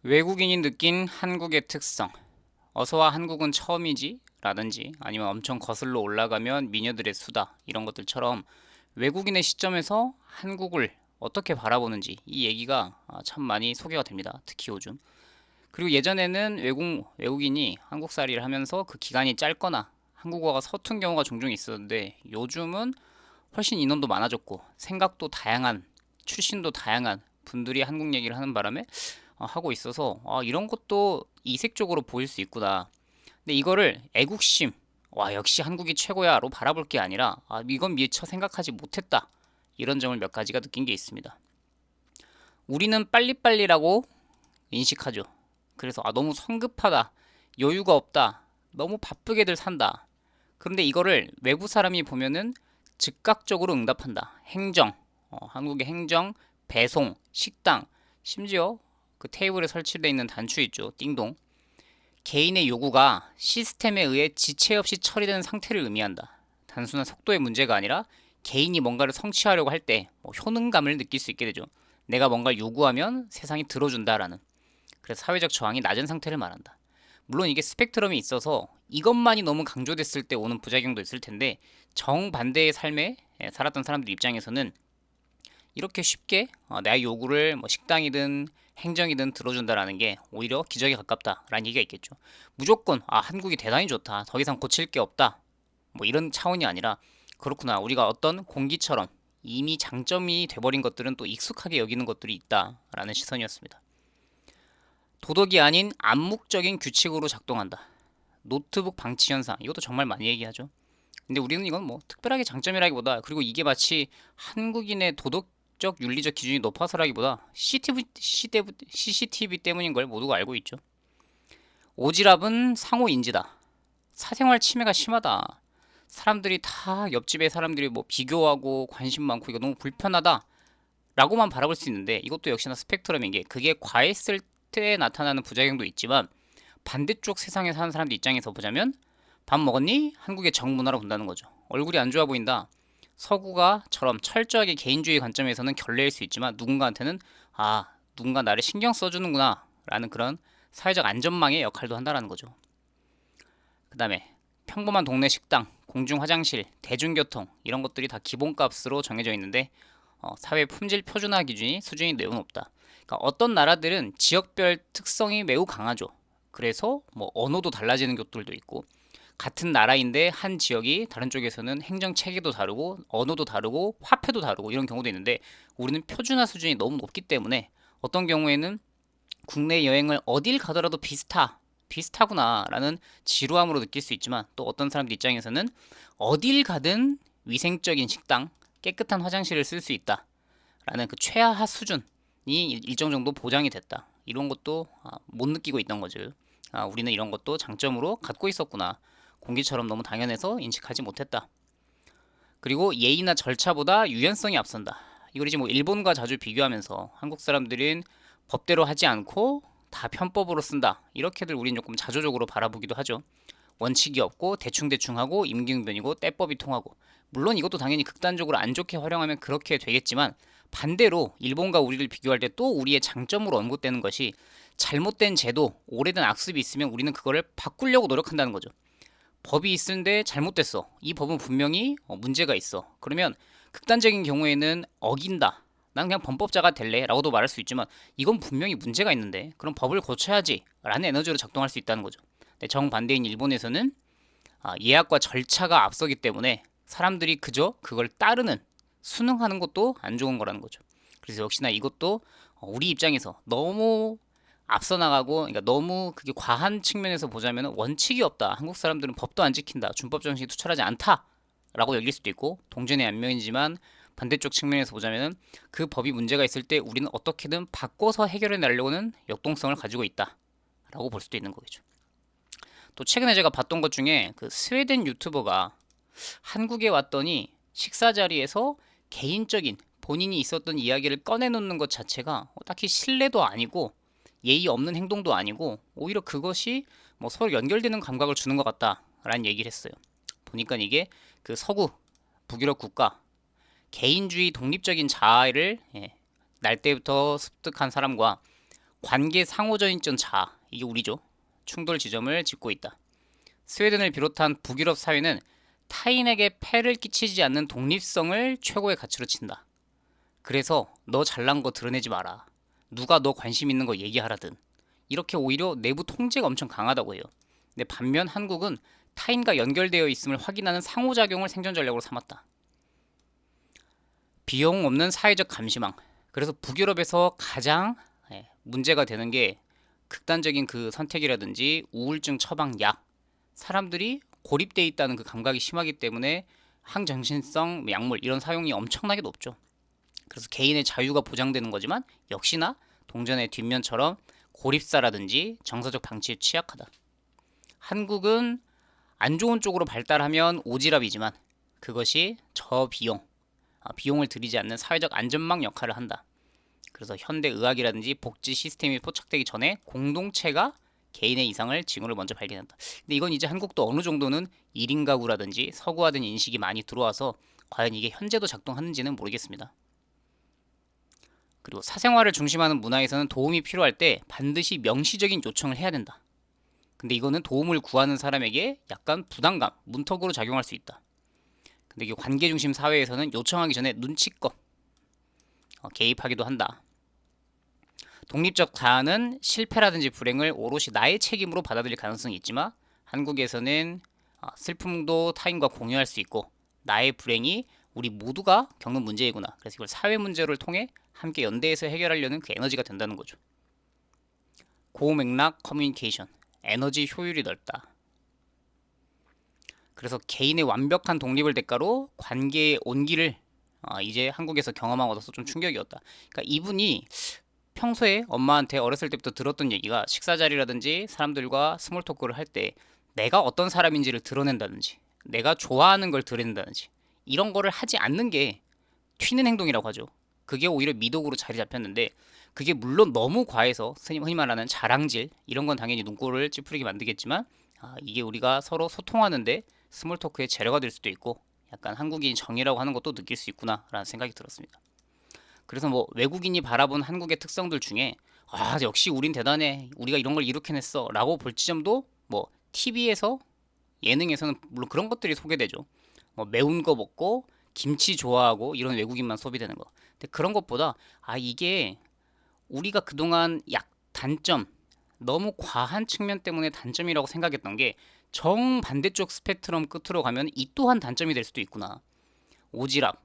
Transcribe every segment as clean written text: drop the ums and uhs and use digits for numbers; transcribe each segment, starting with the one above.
외국인이 느낀 한국의 특성. 어서와 한국은 처음이지? 라든지 아니면 엄청 거슬러 올라가면 미녀들의 수다. 이런 것들처럼 외국인의 시점에서 한국을 어떻게 바라보는지 이 얘기가 참 많이 소개가 됩니다. 특히 요즘. 그리고 예전에는 외국인이 한국살이를 하면서 그 기간이 짧거나 한국어가 서툰 경우가 종종 있었는데 요즘은 훨씬 인원도 많아졌고 생각도 다양한, 출신도 다양한 분들이 한국 얘기를 하는 바람에 하고 있어서 이런 것도 이색적으로 보일 수 있구나. 근데 이거를 애국심, 와 역시 한국이 최고야로 바라볼 게 아니라 이건 미처 생각하지 못했다. 이런 점을 몇 가지가 느낀 게 있습니다. 우리는 빨리빨리라고 인식하죠. 그래서 너무 성급하다, 여유가 없다, 너무 바쁘게들 산다. 그런데 이거를 외부 사람이 보면은 즉각적으로 응답한다. 행정, 한국의 행정, 배송, 식당, 심지어 그 테이블에 설치되어 있는 단추 있죠. 띵동. 개인의 요구가 시스템에 의해 지체 없이 처리되는 상태를 의미한다. 단순한 속도의 문제가 아니라 개인이 뭔가를 성취하려고 할 때 효능감을 느낄 수 있게 되죠. 내가 뭔가를 요구하면 세상이 들어준다라는. 그래서 사회적 저항이 낮은 상태를 말한다. 물론 이게 스펙트럼이 있어서 이것만이 너무 강조됐을 때 오는 부작용도 있을 텐데 정반대의 삶에 살았던 사람들 입장에서는 이렇게 쉽게 내 요구를 뭐 식당이든 행정이든 들어준다라는 게 오히려 기적에 가깝다라는 얘기가 있겠죠. 무조건 한국이 대단히 좋다. 더 이상 고칠 게 없다. 뭐 이런 차원이 아니라 그렇구나. 우리가 어떤 공기처럼 이미 장점이 돼버린 것들은 또 익숙하게 여기는 것들이 있다라는 시선이었습니다. 도덕이 아닌 암묵적인 규칙으로 작동한다. 노트북 방치 현상. 이것도 정말 많이 얘기하죠. 근데 우리는 이건 뭐 특별하게 장점이라기보다 그리고 이게 마치 한국인의 도덕적 윤리적 기준이 높아서라기보다 CCTV 때문인 걸 모두가 알고 있죠. 오지랖은 상호 인지다. 사생활 침해가 심하다. 사람들이 다 옆집의 사람들이 뭐 비교하고 관심 많고 이거 너무 불편하다. 라고만 바라볼 수 있는데 이것도 역시나 스펙트럼인 게 그게 과했을 때 나타나는 부작용도 있지만 반대쪽 세상에 사는 사람들 입장에서 보자면 밥 먹었니? 한국의 정문화로 본다는 거죠. 얼굴이 안 좋아 보인다. 서구가처럼 철저하게 개인주의 관점에서는 결례일 수 있지만 누군가한테는 누군가 나를 신경 써주는구나 라는 그런 사회적 안전망의 역할도 한다라는 거죠. 그 다음에 평범한 동네 식당, 공중 화장실, 대중교통 이런 것들이 다 기본값으로 정해져 있는데 사회 품질 표준화 기준이 수준이 매우 높다. 그러니까 어떤 나라들은 지역별 특성이 매우 강하죠. 그래서 뭐 언어도 달라지는 것들도 있고 같은 나라인데 한 지역이 다른 쪽에서는 행정 체계도 다르고 언어도 다르고 화폐도 다르고 이런 경우도 있는데 우리는 표준화 수준이 너무 높기 때문에 어떤 경우에는 국내 여행을 어딜 가더라도 비슷하구나라는 지루함으로 느낄 수 있지만 또 어떤 사람들 입장에서는 어딜 가든 위생적인 식당, 깨끗한 화장실을 쓸 수 있다라는 그 최하하 수준이 일정 정도 보장이 됐다. 이런 것도 못 느끼고 있던 거죠. 우리는 이런 것도 장점으로 갖고 있었구나. 공기처럼 너무 당연해서 인식하지 못했다. 그리고 예의나 절차보다 유연성이 앞선다. 이걸 이제 뭐 일본과 자주 비교하면서 한국 사람들은 법대로 하지 않고 다 편법으로 쓴다. 이렇게들 우린 조금 자조적으로 바라보기도 하죠. 원칙이 없고 대충대충하고 임기응변이고 때법이 통하고 물론 이것도 당연히 극단적으로 안 좋게 활용하면 그렇게 되겠지만 반대로 일본과 우리를 비교할 때 또 우리의 장점으로 언급되는 것이 잘못된 제도, 오래된 악습이 있으면 우리는 그거를 바꾸려고 노력한다는 거죠. 법이 있는데 잘못됐어. 이 법은 분명히 문제가 있어. 그러면 극단적인 경우에는 어긴다. 난 그냥 범법자가 될래 라고도 말할 수 있지만 이건 분명히 문제가 있는데 그럼 법을 고쳐야지 라는 에너지로 작동할 수 있다는 거죠. 근데 정반대인 일본에서는 예약과 절차가 앞서기 때문에 사람들이 그저 그걸 따르는 순응하는 것도 안 좋은 거라는 거죠. 그래서 역시나 이것도 우리 입장에서 너무 앞서 나가고 그러니까 너무 그게 과한 측면에서 보자면 원칙이 없다. 한국 사람들은 법도 안 지킨다. 준법 정신이 투철하지 않다라고 여길 수도 있고 동전의 앞면이지만 반대쪽 측면에서 보자면 그 법이 문제가 있을 때 우리는 어떻게든 바꿔서 해결해 내려고는 역동성을 가지고 있다라고 볼 수도 있는 거겠죠. 또 최근에 제가 봤던 것 중에 그 스웨덴 유튜버가 한국에 왔더니 식사 자리에서 개인적인 본인이 있었던 이야기를 꺼내놓는 것 자체가 딱히 신뢰도 아니고 예의 없는 행동도 아니고 오히려 그것이 뭐 서로 연결되는 감각을 주는 것 같다라는 얘기를 했어요. 보니까 이게 그 서구 북유럽 국가 개인주의 독립적인 자아를 날 때부터 습득한 사람과 관계 상호전인전 자아, 이게 우리죠. 충돌 지점을 짚고 있다. 스웨덴을 비롯한 북유럽 사회는 타인에게 폐를 끼치지 않는 독립성을 최고의 가치로 친다. 그래서 너 잘난 거 드러내지 마라. 누가 너 관심 있는 거 얘기하라든. 이렇게 오히려 내부 통제가 엄청 강하다고 해요. 근데 반면 한국은 타인과 연결되어 있음을 확인하는 상호작용을 생존 전략으로 삼았다. 비용 없는 사회적 감시망. 그래서 북유럽에서 가장 문제가 되는 게 극단적인 그 선택이라든지 우울증 처방 약. 사람들이 고립돼 있다는 그 감각이 심하기 때문에 항정신성 약물 이런 사용이 엄청나게 높죠. 그래서 개인의 자유가 보장되는 거지만 역시나 동전의 뒷면처럼 고립사라든지 정서적 방치에 취약하다. 한국은 안 좋은 쪽으로 발달하면 오지랖이지만 그것이 저비용, 비용을 들이지 않는 사회적 안전망 역할을 한다. 그래서 현대 의학이라든지 복지 시스템이 포착되기 전에 공동체가 개인의 이상을 징후를 먼저 발견한다. 근데 이건 이제 한국도 어느 정도는 1인 가구라든지 서구화된 인식이 많이 들어와서 과연 이게 현재도 작동하는지는 모르겠습니다. 그리고 사생활을 중심하는 문화에서는 도움이 필요할 때 반드시 명시적인 요청을 해야 된다. 근데 이거는 도움을 구하는 사람에게 약간 부담감, 문턱으로 작용할 수 있다. 근데 이게 관계 중심 사회에서는 요청하기 전에 눈치껏 개입하기도 한다. 독립적 자아는 실패라든지 불행을 오롯이 나의 책임으로 받아들일 가능성이 있지만 한국에서는 슬픔도 타인과 공유할 수 있고 나의 불행이 우리 모두가 겪는 문제이구나. 그래서 이걸 사회 문제를 통해 함께 연대해서 해결하려는 그 에너지가 된다는 거죠. 고맥락 커뮤니케이션, 에너지 효율이 넓다. 그래서 개인의 완벽한 독립을 대가로 관계의 온기를 이제 한국에서 경험하고 나서 좀 충격이었다. 그러니까 이분이 평소에 엄마한테 어렸을 때부터 들었던 얘기가 식사 자리라든지 사람들과 스몰 토크를 할 때 내가 어떤 사람인지를 드러낸다든지 내가 좋아하는 걸 드러낸다든지 이런 거를 하지 않는 게 튀는 행동이라고 하죠. 그게 오히려 미덕으로 자리 잡혔는데 그게 물론 너무 과해서 흔히 말하는 자랑질 이런 건 당연히 눈꼴을 찌푸리게 만들겠지만 이게 우리가 서로 소통하는데 스몰 토크의 재료가 될 수도 있고 약간 한국인 정이라고 하는 것도 느낄 수 있구나 라는 생각이 들었습니다. 그래서 뭐 외국인이 바라본 한국의 특성들 중에 역시 우린 대단해 우리가 이런 걸 이룩해냈어 라고 볼 지점도 뭐 TV에서 예능에서는 물론 그런 것들이 소개되죠. 뭐 매운 거 먹고 김치 좋아하고 이런 외국인만 소비되는 거. 근데 그런 것보다 이게 우리가 그동안 단점 너무 과한 측면 때문에 단점이라고 생각했던 게 정반대쪽 스펙트럼 끝으로 가면 이 또한 단점이 될 수도 있구나. 오지랖,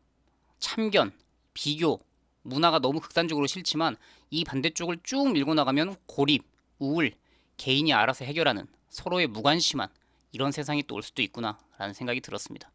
참견, 비교, 문화가 너무 극단적으로 싫지만 이 반대쪽을 쭉 밀고 나가면 고립, 우울, 개인이 알아서 해결하는 서로의 무관심한 이런 세상이 또 올 수도 있구나 라는 생각이 들었습니다.